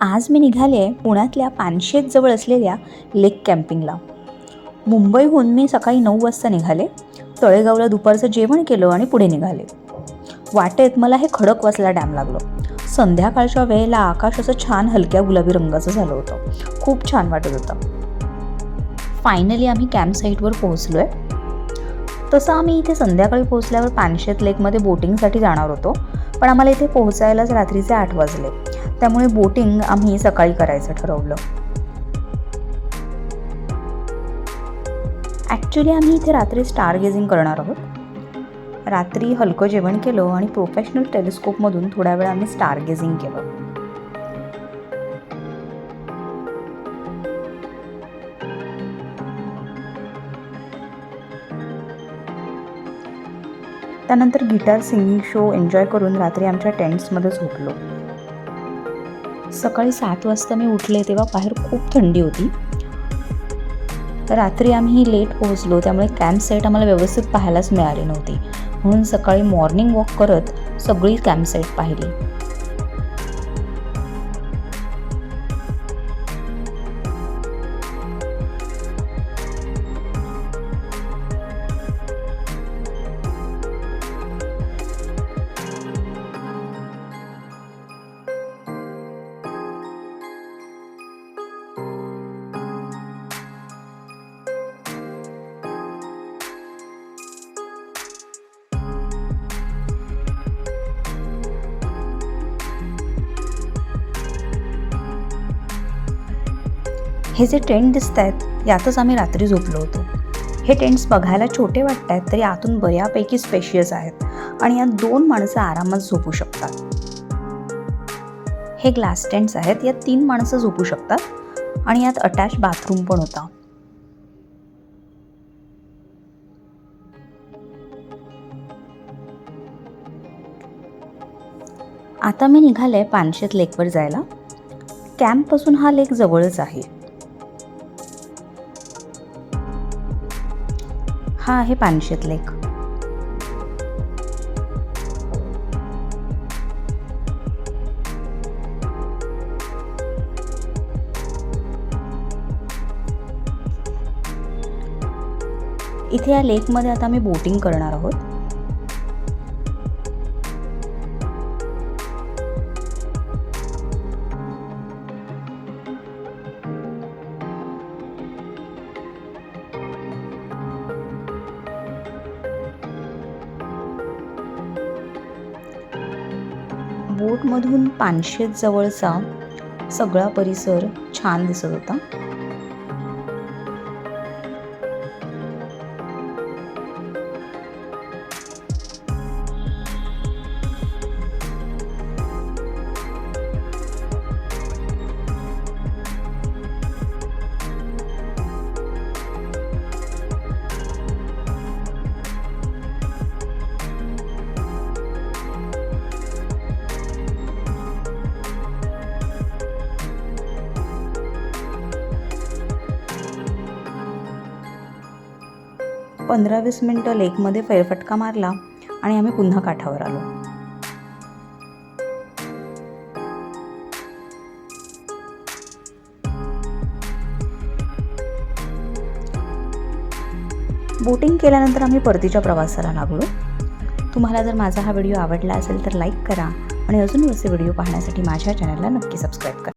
आज मी निघाले आहे पुण्यातल्या पानशेतजवळ असलेल्या लेक कॅम्पिंगला. मुंबईहून मी सकाळी 9 वाजता निघाले. तळेगावला दुपारचं जेवण केलं आणि पुढे निघाले. वाटेत मला हे खडकवासला डॅम लागलं. संध्याकाळच्या वेळेला आकाश असं छान हलक्या गुलाबी रंगाचं झालं होतं. खूप छान वाटत होतं. फायनली आम्ही कॅम्प साईटवर पोहोचलो आहे. तसं आम्ही इथे संध्याकाळी पोहोचल्यावर पानशेत लेकमध्ये बोटिंगसाठी जाणार होतो, पण आम्हाला इथे पोहोचायलाच रात्रीचे 8 वाजले. त्यामुळे बोटिंग आम्ही सकाळी करायचं ठरवलं. ॲक्च्युली आम्ही इथे रात्री स्टार गेजिंग करणार आहोत. रात्री हलकं जेवण केलं आणि प्रोफेशनल टेलिस्कोपमधून थोड्या वेळ आम्ही स्टार गेजिंग केलं. त्यानंतर गिटार सिंगिंग शो एन्जॉय करून रात्री आमच्या टेंट्समध्ये झोपलो. सकाळी 7 वाजता मी उठले तेव्हा बाहेर खूप थंडी होती. रात्री आम्ही लेट पोहोचलो त्यामुळे कॅम्प साईट आम्हाला व्यवस्थित पाहायलाच मिळाली नव्हती. म्हणून सकाळी मॉर्निंग वॉक करत सगळी कॅम्प साईट पाहिली. हे जे टेंट दिसत आहेत यातच आम्ही रात्री झोपलो होतो. हे टेंट्स बघायला छोटे वाटत आहेत तरी आतून बऱ्यापैकी स्पेशियस आहेत आणि यात 2 माणसं आरामात झोपू शकतात. हे ग्लास टेंट्स आहेत. यात 3 माणसं झोपू शकतात आणि यात अटॅच बाथरूम पण होता. आता मी निघाले पानशेत लेकवर जायला. कॅम्पपासून हा लेक जवळच आहे. हा आहे पानशेत लेक. इथे या लेकमध्ये आता आम्ही बोटिंग करणार आहोत. बोटमधून पानशेत जवळचा सगळा परिसर छान दिसत होता. पंधरा 20 मिनिटं लेकमध्ये फेरफटका मारला आणि आम्ही पुन्हा काठावर आलो. बोटिंग केल्यानंतर आम्ही परतीच्या प्रवासाला लागलो. तुम्हाला जर माझा हा व्हिडिओ आवडला असेल तर लाईक करा आणि अजून असे व्हिडिओ पाहण्यासाठी माझ्या चॅनलला नक्की सबस्क्राईब करा.